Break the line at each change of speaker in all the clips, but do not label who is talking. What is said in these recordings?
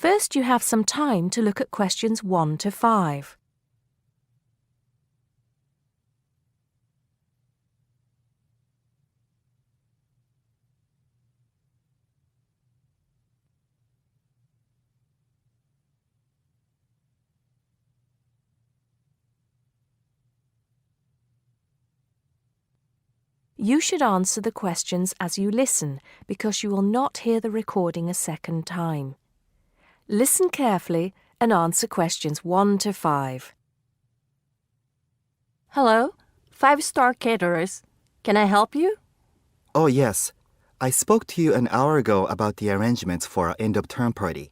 First, you have some time to look at questions 1 to 5. You should answer the questions as you listen because you will not hear the recording a second time. Listen carefully and answer questions 1 to 5.
Hello, 5-Star Caterers. Can I help you?
Oh, yes. I spoke to you an hour ago about the arrangements for our end-of-term party.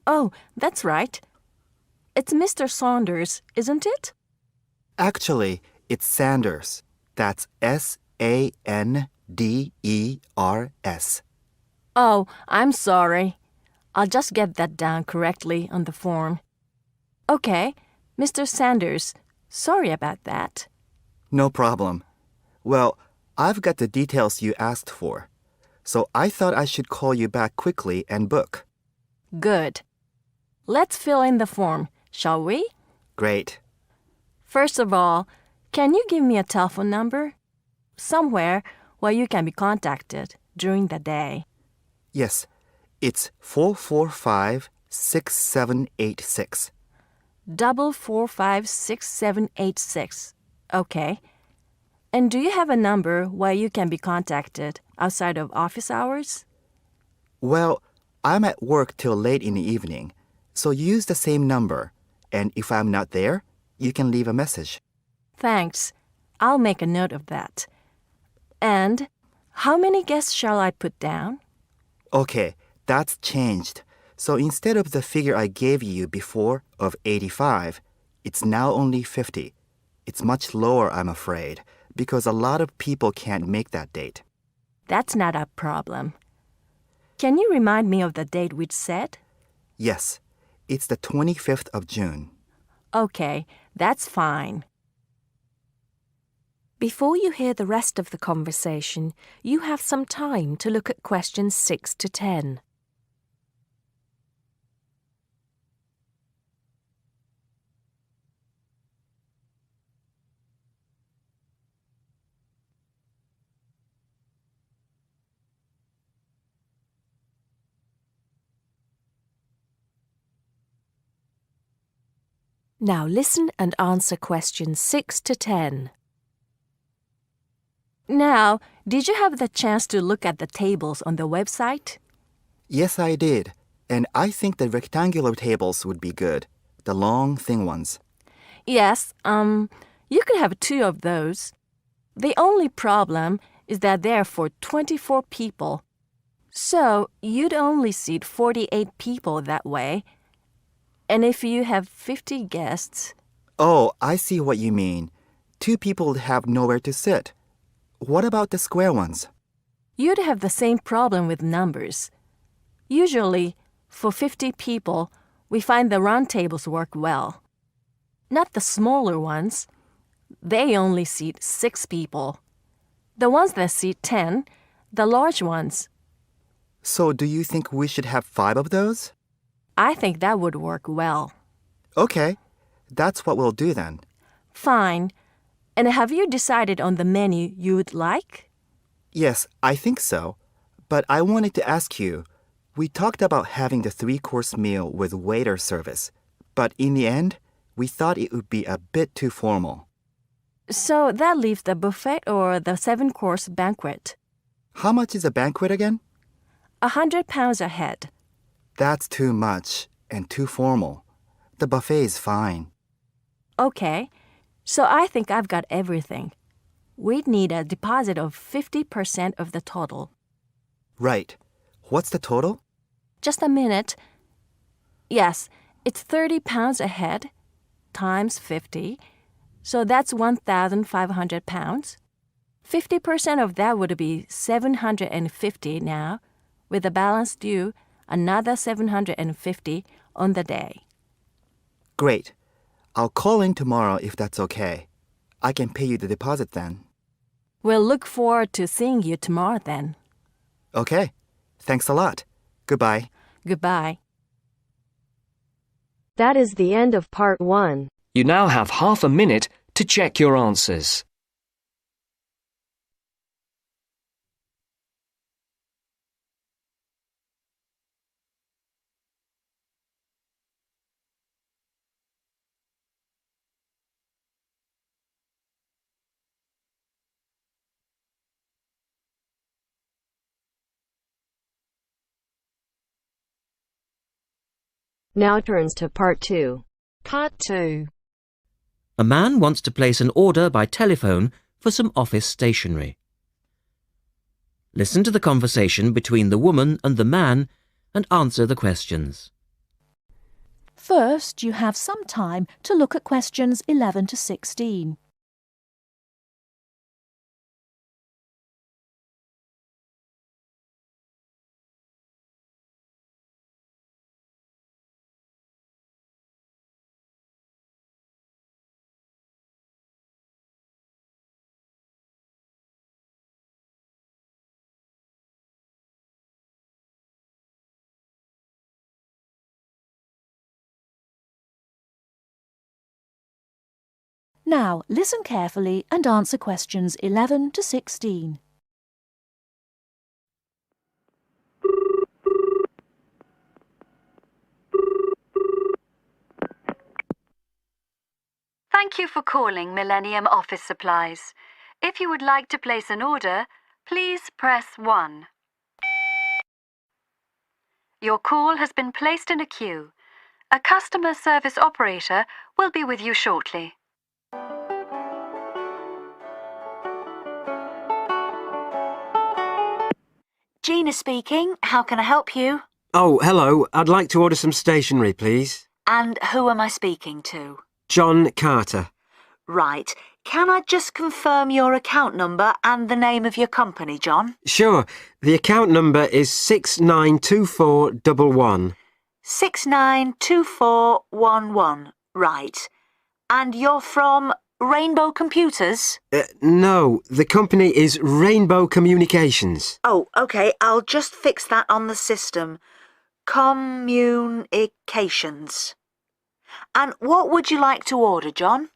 Oh, that's right. It's Mr. Saunders, isn't it?
Actually, it's Sanders. That's S-A-N-D-E-R-S.
Oh, I'm sorry. I'll just get that down correctly on the form. Okay, Mr. Sanders, sorry about that.
No problem. Well, I've got the details you asked for, so I thought I should call you back quickly and book.
Good. Let's fill in the form, shall we?
Great.
First of all, can you give me a telephone number? Somewhere where you can be contacted during the day.
Yes, it's 445-6786.
445-6786. Okay. And do you have a number where you can be contacted outside of office hours?
Well, I'm at work till late in the evening, so use the same number, and if I'm not there, you can leave a message.
Thanks. I'll make a note of that. And how many guests shall I put down?
Okay, that's changed. So instead of the figure I gave you before of 85, it's now only 50. It's much lower, I'm afraid, because a lot of people can't make that date.
That's not a problem. Can you remind me of the date we'd set?
Yes, it's the 25th of June.
Okay, that's fine.
Before you hear the rest of the conversation, you have some time to look at questions 6 to 10. Now listen and answer questions 6 to 10.
Now, did you have the chance to look at the tables on the website?
Yes, I did, and I think the rectangular tables would be good, the long, thin ones.
Yes, you could have 2 of those. The only problem is that they're for 24 people. So you'd only seat 48 people that way. And if you have 50 guests...
Oh, I see what you mean. 2 people would have nowhere to sit. What about the square ones?
You'd have the same problem with numbers. Usually, for 50 people, we find the round tables work well. Not the smaller ones. They only seat 6 people. The ones that seat 10, the large ones.
So do you think we should have 5 of those?
I think that would work well.
Okay, that's what we'll do then.
Fine. And have you decided on the menu you would like?
Yes, I think so. But I wanted to ask you, we talked about having the 3-course meal with waiter service, but in the end, we thought it would be a bit too formal.
So that leaves the buffet or the 7-course banquet.
How much is a banquet again?
£100 a head.
That's too much and too formal. The buffet is fine.
Okay. So I think I've got everything. We'd need a deposit of 50% of the total.
Right. What's the total?
Just a minute. Yes, it's £30 a head times 50. So that's £1,500. 50% of that would be $750 now, with the balance due another $750 on the day.
Great. I'll call in tomorrow if that's okay. I can pay you the deposit then.
We'll look forward to seeing you tomorrow then.
Okay. Thanks a lot. Goodbye.
Goodbye.
That is the end of part 1.
You now have half a minute to check your answers.
Now turns to part 2.
Part 2.
A man wants to place an order by telephone for some office stationery. Listen to the conversation between the woman and the man and answer the questions.
First, you have some time to look at questions 11 to 16. Now, listen carefully and answer questions 11 to 16.
Thank you for calling Millennium Office Supplies. If you would like to place an order, please press 1. Your call has been placed in a queue. A customer service operator will be with you shortly. Gina speaking. How can I help you?
Oh, hello. I'd like to order some stationery, please.
And who am I speaking to?
John Carter.
Right. Can I just confirm your account number and the name of your company, John?
Sure. The account number is 692411.
692411. Right. And you're from Rainbow Computers?
No, the company is Rainbow Communications.
Oh, OK. I'll just fix that on the system. Communications. And what would you like to order, John?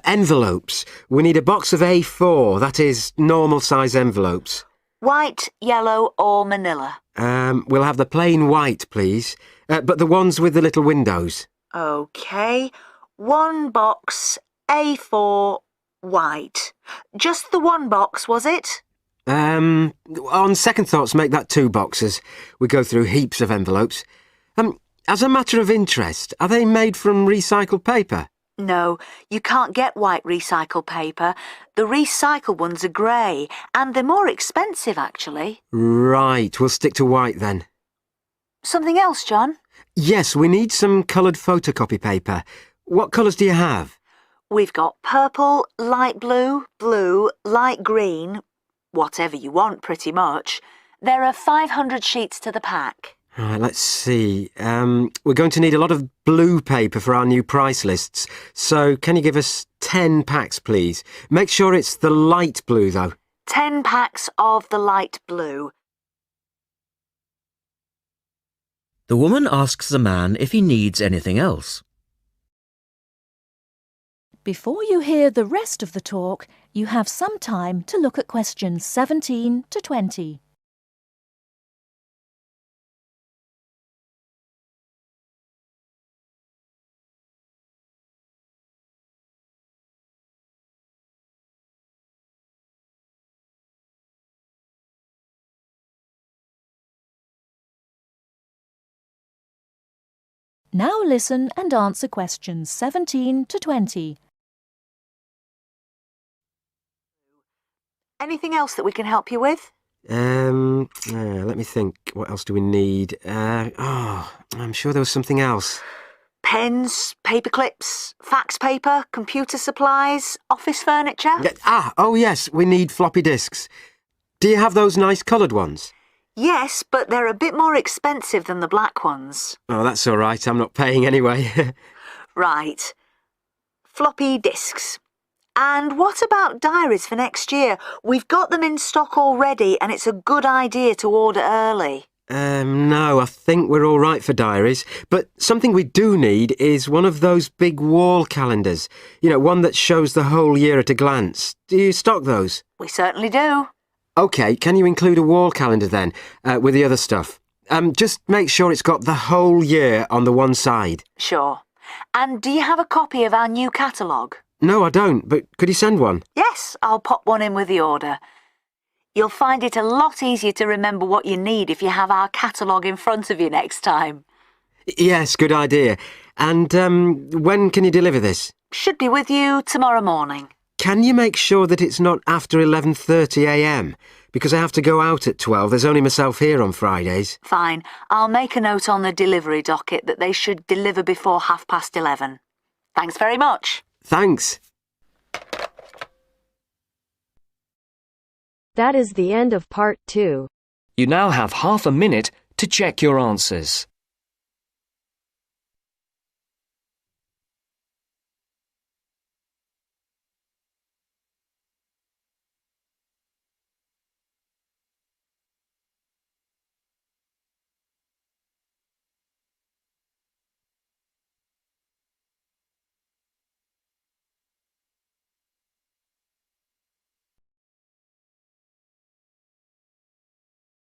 Envelopes. We need a box of A4, that is, normal size envelopes.
White, yellow or manila?
We'll have the plain white, please. But the ones with the little windows.
OK. One box, A4, white. Just the one box, was it?
On second thoughts, make that 2 boxes. We go through heaps of envelopes. As a matter of interest, are they made from recycled paper?
No, you can't get white recycled paper. The recycled ones are grey, and they're more expensive, actually.
Right, we'll stick to white then.
Something else, John?
Yes, we need some coloured photocopy paper. What colours do you have?
We've got purple, light blue, blue, light green, whatever you want, pretty much. There are 500 sheets to the pack.
Right, let's see. We're going to need a lot of blue paper for our new price lists. So can you give us 10 packs, please? Make sure it's the light blue, though.
10 packs of the light blue.
The woman asks the man if he needs anything else.
Before you hear the rest of the talk, you have some time to look at questions 17 to 20. Now listen and answer questions 17 to 20.
Anything else that we can help you with?
Let me think. What else do we need? I'm sure there was something else.
Pens, paper clips, fax paper, computer supplies, office furniture?
Oh yes, we need floppy disks. Do you have those nice coloured ones?
Yes, but they're a bit more expensive than the black ones.
Oh, that's all right. I'm not paying anyway.
Right. Floppy disks. And what about diaries for next year? We've got them in stock already and it's a good idea to order early.
No, I think we're all right for diaries. But something we do need is one of those big wall calendars. You know, one that shows the whole year at a glance. Do you stock those?
We certainly do.
OK, can you include a wall calendar then, with the other stuff? Just make sure it's got the whole year on the one side.
Sure. And do you have a copy of our new catalogue?
No, I don't, but could you send one?
Yes, I'll pop one in with the order. You'll find it a lot easier to remember what you need if you have our catalogue in front of you next time.
Yes, good idea. And when can you deliver this?
Should be with you tomorrow morning.
Can you make sure that it's not after 11:30 a.m? Because I have to go out at 12. There's only myself here on Fridays.
Fine. I'll make a note on the delivery docket that they should deliver before 11:30. Thanks very much.
Thanks.
That is the end of part 2.
You now have half a minute to check your answers.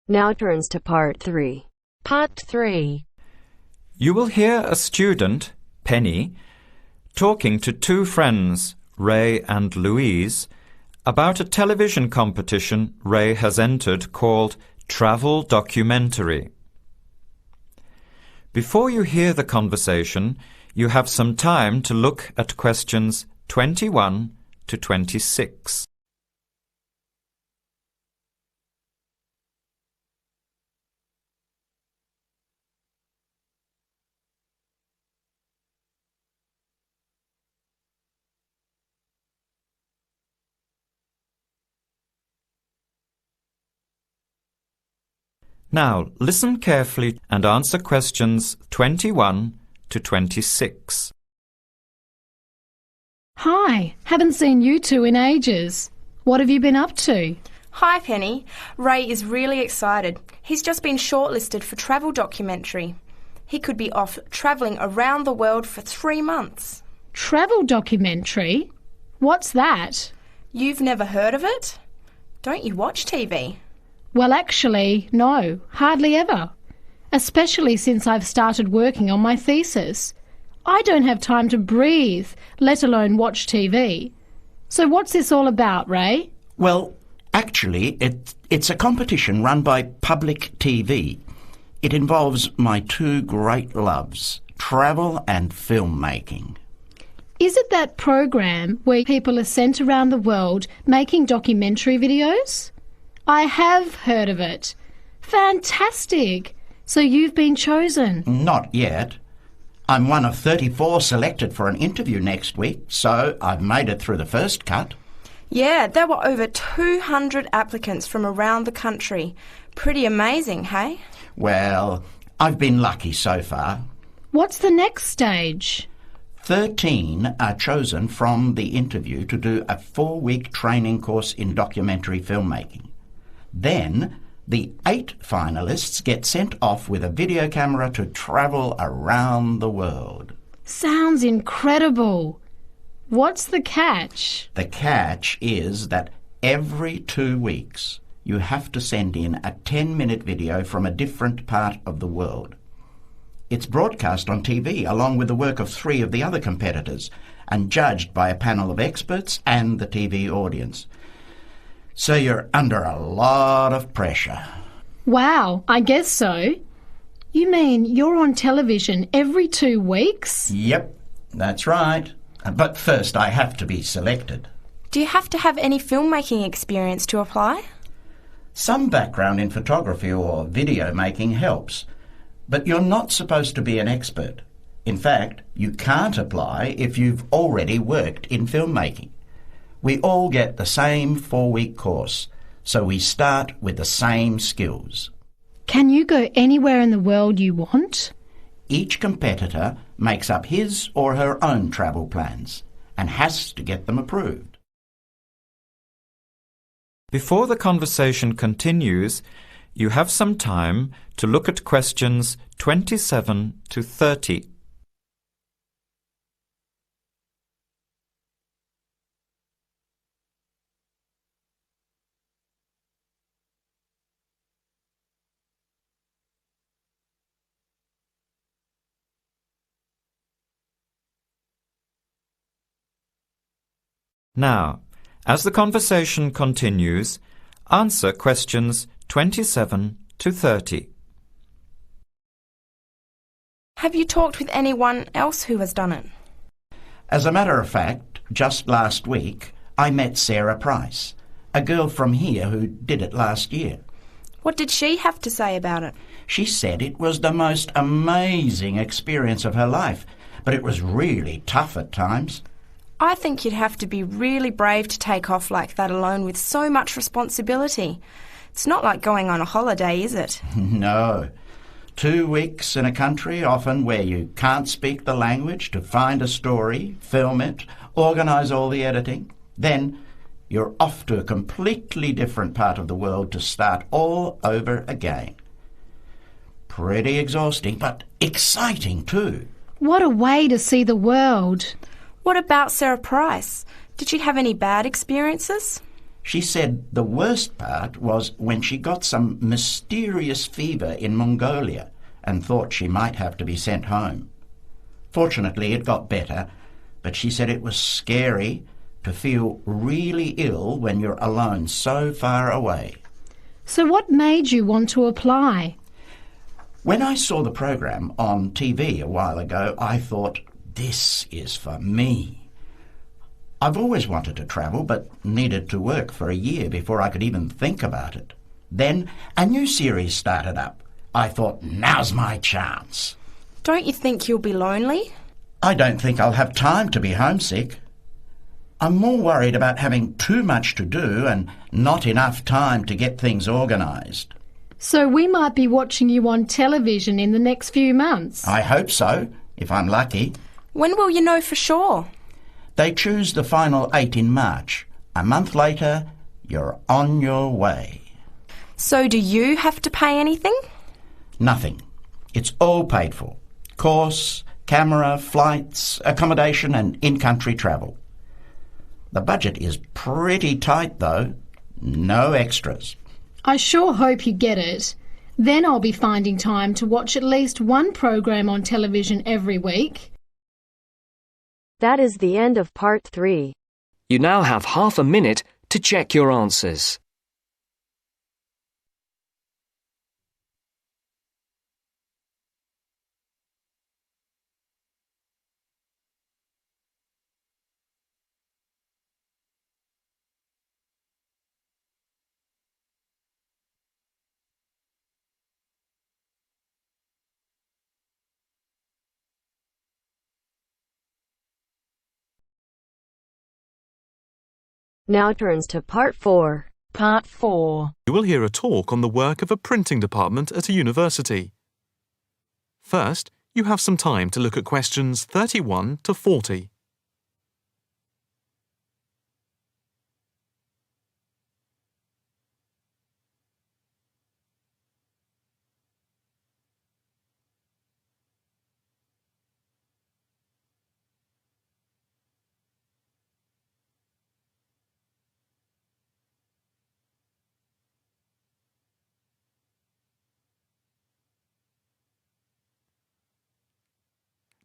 Now turns to part 3.
Part 3.
You will hear a student, Penny, talking to two friends, Ray and Louise, about a television competition Ray has entered called Travel Documentary. Before you hear the conversation, you have some time to look at questions 21 to 26. Now, listen carefully and answer questions 21 to 26.
Hi, haven't seen you two in ages. What have you been up to?
Hi, Penny. Ray is really excited. He's just been shortlisted for Travel Documentary. He could be off travelling around the world for 3 months.
Travel Documentary? What's that?
You've never heard of it? Don't you watch TV?
Well, actually, no, hardly ever. Especially since I've started working on my thesis. I don't have time to breathe, let alone watch TV. So what's this all about, Ray?
Well, actually, it's a competition run by Public TV. It involves my two great loves, travel and filmmaking.
Is it that program where people are sent around the world making documentary videos? I have heard of it. Fantastic! So you've been chosen?
Not yet. I'm one of 34 selected for an interview next week, so I've made it through the first cut.
Yeah, there were over 200 applicants from around the country. Pretty amazing, hey?
Well, I've been lucky so far.
What's the next stage?
13 are chosen from the interview to do a 4-week training course in documentary filmmaking. Then, the 8 finalists get sent off with a video camera to travel around the world.
Sounds incredible. What's the catch?
The catch is that every 2 weeks you have to send in a 10-minute video from a different part of the world. It's broadcast on TV along with the work of 3 of the other competitors and judged by a panel of experts and the TV audience. So you're under a lot of pressure.
Wow, I guess so. You mean you're on television every 2 weeks?
Yep, that's right. But first I have to be selected.
Do you have to have any filmmaking experience to apply?
Some background in photography or video making helps, but you're not supposed to be an expert. In fact, you can't apply if you've already worked in filmmaking. We all get the same 4-week course, so we start with the same skills.
Can you go anywhere in the world you want?
Each competitor makes up his or her own travel plans and has to get them approved.
Before the conversation continues, you have some time to look at questions 27 to 30. Now, as the conversation continues, answer questions 27 to 30.
Have you talked with anyone else who has done it?
As a matter of fact, just last week, I met Sarah Price, a girl from here who did it last year.
What did she have to say about it?
She said it was the most amazing experience of her life, but it was really tough at times.
I think you'd have to be really brave to take off like that alone with so much responsibility. It's not like going on a holiday, is it?
No. 2 weeks in a country, often where you can't speak the language, to find a story, film it, organise all the editing. Then you're off to a completely different part of the world to start all over again. Pretty exhausting, but exciting too.
What a way to see the world.
What about Sarah Price? Did she have any bad experiences?
She said the worst part was when she got some mysterious fever in Mongolia and thought she might have to be sent home. Fortunately, it got better, but she said it was scary to feel really ill when you're alone so far away.
So what made you want to apply?
When I saw the program on TV a while ago, I thought, this is for me. I've always wanted to travel, but needed to work for a year before I could even think about it. Then a new series started up. I thought, now's my chance.
Don't you think you'll be lonely?
I don't think I'll have time to be homesick. I'm more worried about having too much to do and not enough time to get things organised.
So we might be watching you on television in the next few months.
I hope so, if I'm lucky.
When will you know for sure?
They choose the final 8 in March. A month later, you're on your way.
So do you have to pay anything?
Nothing. It's all paid for. Course, camera, flights, accommodation and in-country travel. The budget is pretty tight, though. No extras.
I sure hope you get it. Then I'll be finding time to watch at least one program on television every week.
That is the end of part 3.
You now have half a minute to check your answers.
Now turns to part 4.
Part 4.
You will hear a talk on the work of a printing department at a university. First, you have some time to look at questions 31 to 40.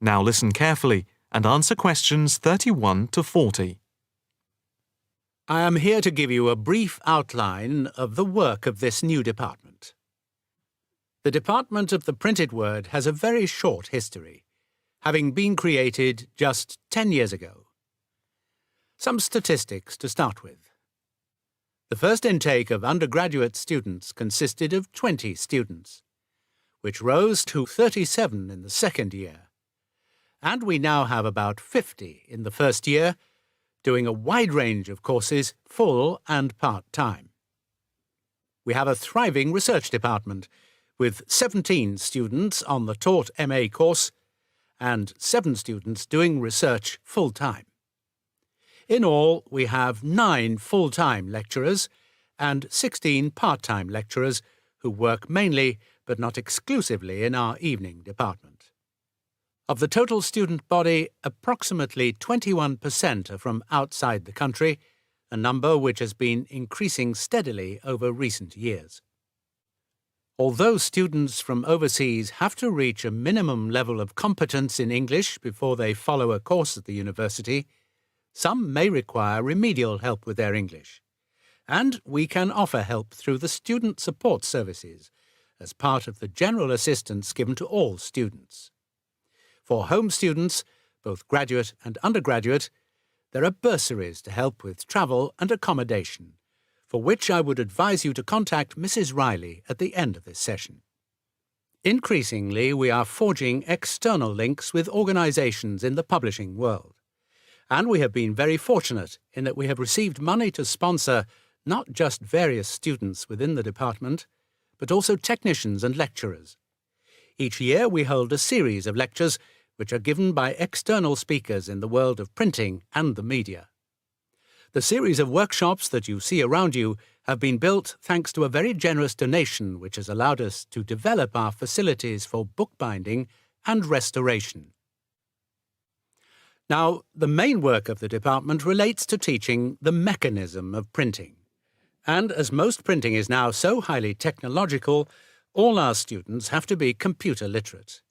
Now listen carefully and answer questions 31 to 40.
I am here to give you a brief outline of the work of this new department. The Department of the Printed Word has a very short history, having been created just 10 years ago. Some statistics to start with. The first intake of undergraduate students consisted of 20 students, which rose to 37 in the second year. And we now have about 50 in the first year, doing a wide range of courses, full and part-time. We have a thriving research department, with 17 students on the taught MA course and 7 students doing research full-time. In all, we have 9 full-time lecturers and 16 part-time lecturers who work mainly, but not exclusively, in our evening department. Of the total student body, approximately 21% are from outside the country, a number which has been increasing steadily over recent years. Although students from overseas have to reach a minimum level of competence in English before they follow a course at the university, some may require remedial help with their English. And we can offer help through the Student Support Services as part of the general assistance given to all students. For home students, both graduate and undergraduate, there are bursaries to help with travel and accommodation, for which I would advise you to contact Mrs. Riley at the end of this session. Increasingly, we are forging external links with organisations in the publishing world, and we have been very fortunate in that we have received money to sponsor not just various students within the department, but also technicians and lecturers. Each year we hold a series of lectures which are given by external speakers in the world of printing and the media. The series of workshops that you see around you have been built thanks to a very generous donation which has allowed us to develop our facilities for bookbinding and restoration. Now, the main work of the department relates to teaching the mechanism of printing. And as most printing is now so highly technological, all our students have to be computer literate.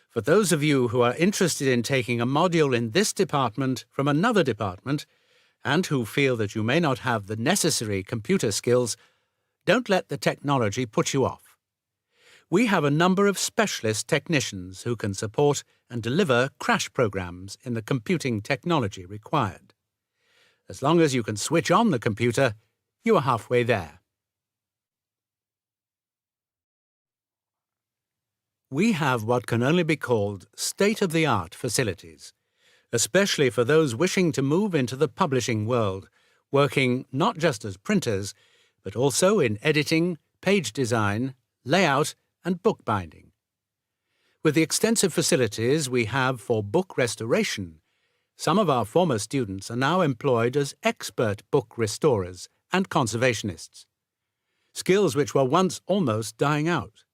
For those of you who are interested in taking a module in this department from another department, and who feel that you may not have the necessary computer skills, don't let the technology put you off. We have a number of specialist technicians who can support and deliver crash programs in the computing technology required. As long as you can switch on the computer, you are halfway there. We have what can only be called state-of-the-art facilities, especially for those wishing to move into the publishing world, working not just as printers, but also in editing, page design, layout, and bookbinding. With the extensive facilities we have for book restoration, some of our former students are now employed as expert book restorers and conservationists, skills which were once almost dying out.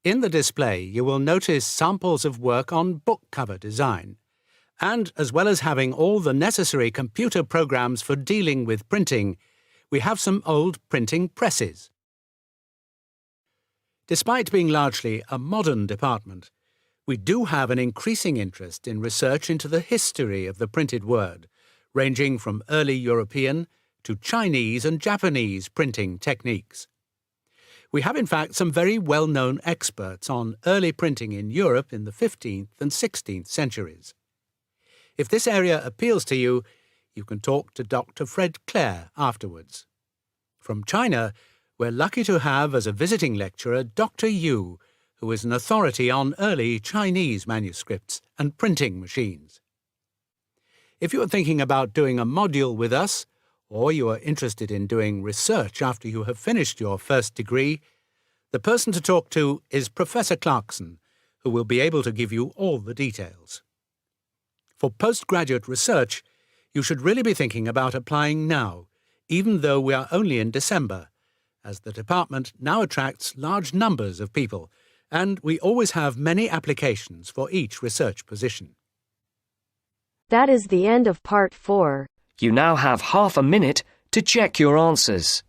In the display, you will notice samples of work on book cover design, and as well as having all the necessary computer programs for dealing with printing, we have some old printing presses. Despite being largely a modern department, we do have an increasing interest in research into the history of the printed word, ranging from early European to Chinese and Japanese printing techniques. We have in fact some very well-known experts on early printing in Europe in the 15th and 16th centuries. If this area appeals to you, you can talk to Dr. Fred Clare afterwards. From China, we're lucky to have as a visiting lecturer Dr. Yu, who is an authority on early Chinese manuscripts and printing machines. If you are thinking about doing a module with us, or you are interested in doing research after you have finished your first degree, the person to talk to is Professor Clarkson, who will be able to give you all the details. For postgraduate research, you should really be thinking about applying now, even though we are only in December, as the department now attracts large numbers of people, and we always have many applications for each research position.
That is the end of part 4.
You now have half a minute to check your answers.